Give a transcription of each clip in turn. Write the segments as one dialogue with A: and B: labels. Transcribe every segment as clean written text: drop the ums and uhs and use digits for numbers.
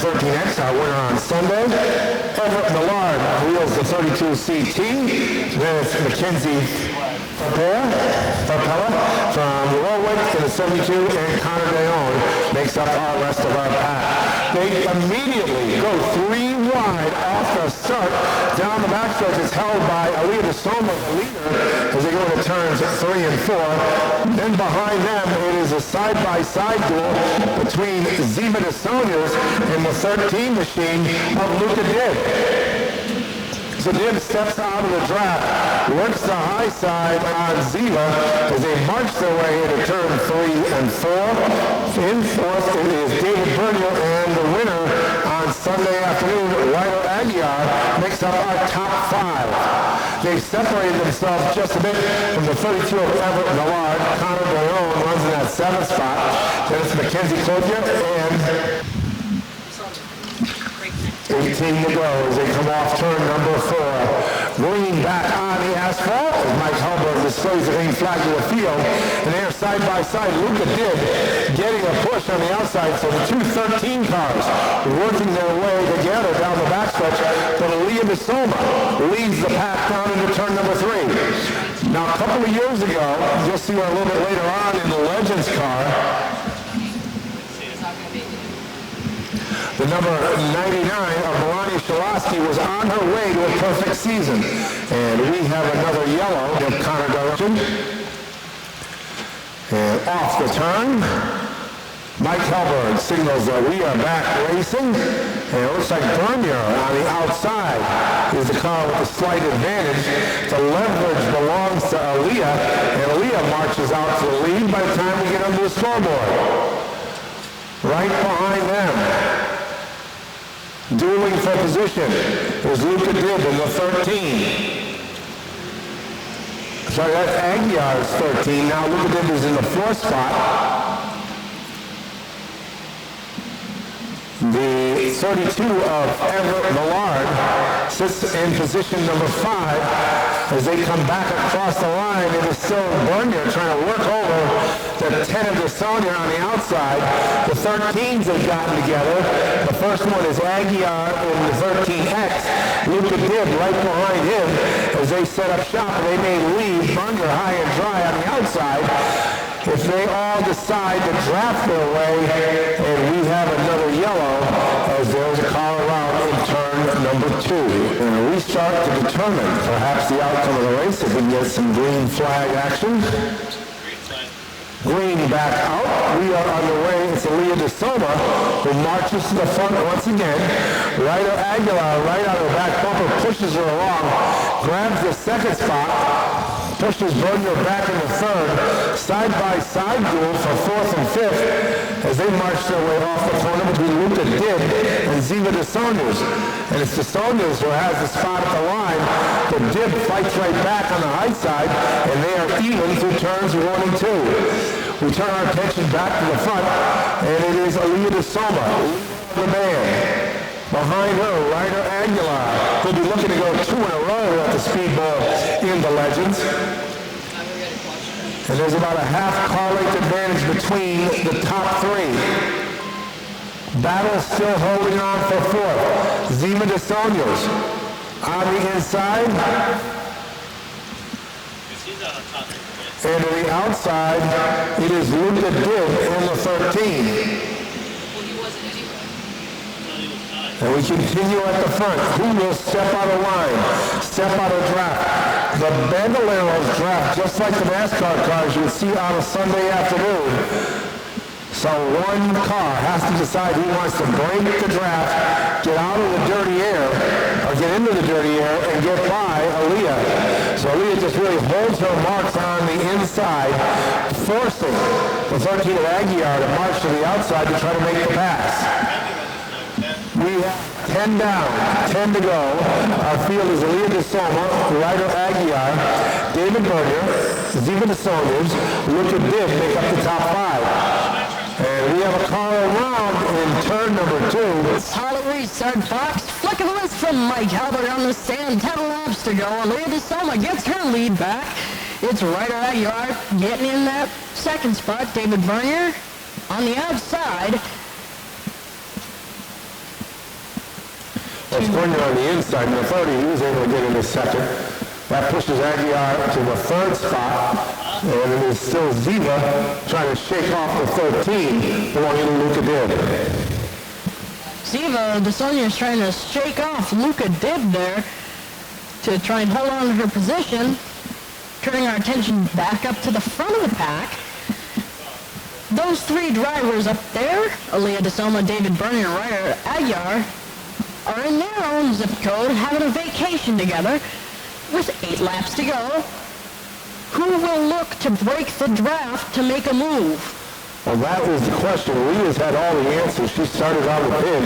A: 13X, our winner on Sunday. Everett Millard wheels the 32CT. Then it's Mackenzie Farpella from Warwick in the 72, and Connor Deon makes up our rest of our pack. They immediately go 3 wide off the start. Down the backstretch is held by Aaliyah DeSoma, the leader, as they go into turns 3 and 4. Then behind them, it is a side-by-side duel between Zima DeSoniers and the 13 machine of Luca Dibb. So Dibb steps out of the draft, works the high side on Zima as they march their way into turn 3 and 4. In fourth, it is David Bernier, and the winner on Sunday afternoon, Ryder Aguiar, makes up our top 5. They've separated themselves just a bit from the 32 of Everett Millard. Connor Boyone runs in that 7th spot. Then it's Mackenzie Cloutier and 18 to go as they come off turn number 4. Green back on the asphalt as Mike Hubbard displays the green flag to the field. And they're side by side. Luca Dibb getting a push on the outside. So the 213 cars working their way together down the backstretch. But Aaliyah DeSoma leads the pack down into turn number 3. Now a couple of years ago, you'll see her a little bit later on in the Legends car. The number 99 of Melania Shalosky was on her way to a perfect season. And we have another yellow of Connor Direction. And off the turn, Mike Halberd signals that we are back racing. And it looks like Bernier on the outside is the car with the slight advantage. The leverage belongs to Aaliyah, and Aaliyah marches out to the lead by the time we get under the scoreboard. Right behind them, dueling for position is Luca Dibb in the 13. Sorry, that's Aguiar's 13. Now Luca Dibb is in the 4th spot. The 32 of Everett Millard sits in position number 5 as they come back across the line. It is still Bernier trying to work over the 10 of DeSonia on the outside. The 13s have gotten together. The first one is Aguiar in the 13X. Luca Dibb right behind him as they set up shop. They may leave Bernier high and dry on the outside if they all decide to draft their way, and we have another yellow as there's a car around in turn number 2. And we start to determine perhaps the outcome of the race if we can get some green flag action. Green back out. We are underway. It's Aaliyah DeSoma who marches to the front once again. Ryder Aguilar right out of the back bumper pushes her along, grabs the 2nd spot, pushes Bernier back in the 3rd. Side-by-side duel for 4th and 5th as they march their way off the corner between Luca Dibb and Zima DeSoniers. And it's DeSoniers who has the spot at the line, but Dibb fights right back on the high side, and they are even through turns 1 and 2. We turn our attention back to the front, and it is Aaliyah DeSoma, the man. Behind her, Ryder Aguilar, who'll be looking to go 2 in a row at the Speedball in the Legends. And there's about a half car length advantage between the top 3. Battle still holding on for 4th. Zima DeSoniers on the inside. And to the outside, it is Luca Dibb in the 13. And we continue at the front. Who will step out of line, step out of draft? The Bandoleros draft, just like the NASCAR cars you would see on a Sunday afternoon. So one car has to decide who wants to break the draft, get out of the dirty air, or get into the dirty air, and get by Aaliyah. So Aaliyah just really holds her marks on the inside, forcing the 13 of Aguiar to march to the outside to try to make the pass. We have 10 down, 10 to go. Our field is Aaliyah DeSoma, Ryder Aguiar, David Bernier, Zima DeSoniers, Luca Dibb make up the top 5. And we have a car around in turn number 2.
B: Solid restart, Fox. Flick of the wrist from Mike Halbert on the stand. 10 laps to go. Aaliyah DeSoma gets her lead back. It's Ryder Aguiar getting in that 2nd spot. David Bernier on the outside.
A: Well, Springer on the inside, and the 30, he was able to get in the second. That pushes Aguiar to the third spot, and it is still Ziva trying to shake off the 13, belonging to Luca Dib.
B: Ziva DeSonia is trying to shake off Luca Dib there to try and hold on to her position, turning our attention back up to the front of the pack. Those three drivers up there, Aaliyah DeSoma, David Bernier, and Ryder Aguiar, are in their own zip code having a vacation together with 8 laps to go. Who will look to break the draft to make a move?
A: Well, that was the question. Leah's had all the answers. She started on the pin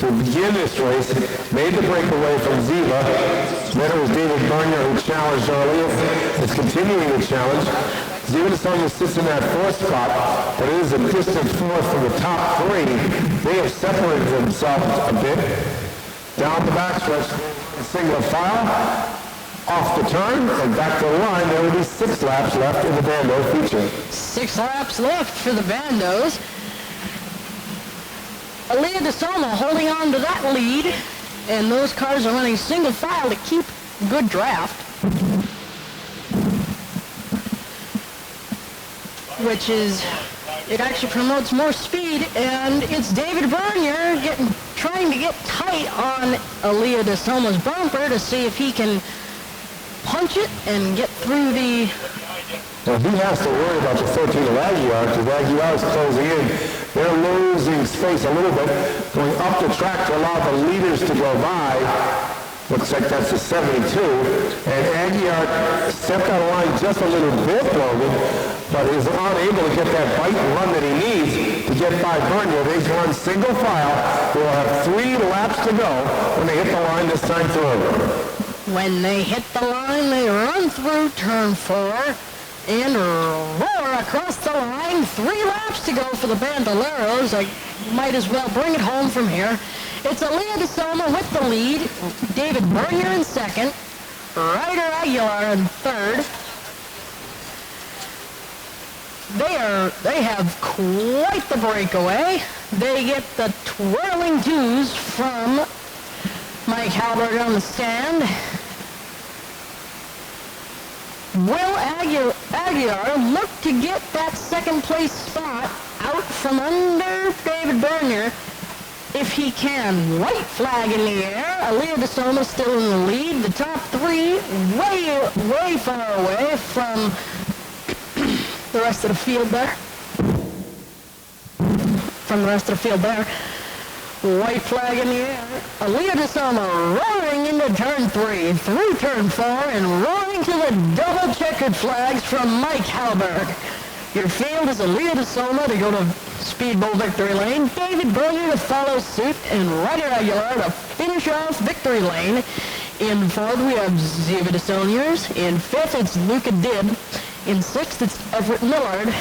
A: to begin this race, made the breakaway from Ziva. Then it was David Bernier who challenged earlier. It's continuing to challenge. Ziva DeSonia sits in that fourth spot, but it is a distant fourth from the top 3. They have separated themselves a bit. Down the backstretch, single file. Off the turn and back to the line. There will be 6 laps left in the Bando feature.
B: 6 laps left for the Bandos. Aaliyah DeSoma holding on to that lead, and those cars are running single file to keep good draft, which is, it actually promotes more speed, and it's David Bernier trying to get tight on Aaliyah DeSoma's bumper to see if he can punch it and get through the...
A: Well, he has to worry about the 13 of Aguiar, because Aguiar is closing in. They're losing space a little bit, going up the track to allow the leaders to go by. Looks like that's a 72. And Aguiar stepped out of line just a little bit, Logan, but is unable to get that bite and run that he needs to get by Bernier. They run single file. They will have 3 laps to go when they hit the line this time through.
B: When they hit the line, they run through turn 4 and roar across the line. 3 laps to go for the Bandoleros. I might as well bring it home from here. It's Aaliyah DeSoma with the lead, David Bernier in second, Ryder Aguilar in third. They have quite the breakaway. They get the twirling twos from Mike Halberg on the stand. Will Aguiar look to get that second place spot out from under David Bernier if he can? White flag in the air. Aaliyah DeSoma still in the lead. The top 3 way far away from the rest of the field there. White flag in the air. Aaliyah DeSoma roaring into turn 3, through turn 4, and roaring to the double checkered flags from Mike Halberg. Your field is Aaliyah DeSoma to go to Speedboat Victory Lane, David Bernier to follow suit, and Ryder Aguilar to finish off Victory Lane. In fourth, we have Ziva DeSoniers. In fifth, it's Luca Dib. In sixth, it's Everett Millard.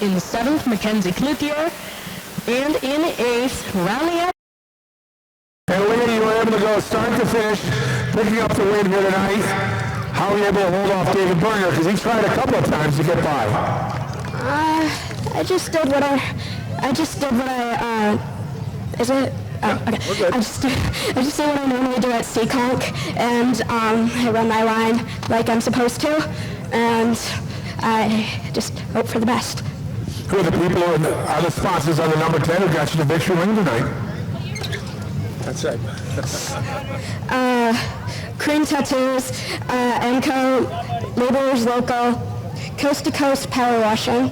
B: In seventh, Mackenzie Cloutier. And in eighth, rounding out.
A: And Leah, you were able to go start to finish, picking up the win here tonight. How were you able to hold off David Bernier? Because he tried a couple of times to get by.
C: I just did what I just did what I normally do at Seaconk, and I run my line like I'm supposed to, and I just hope for the best.
A: Who are the people and other sponsors on the number 10 who got you the victory win tonight? That's right.
C: Cream Tattoos, Emco, Laborers Local, Coast to Coast Power Washing,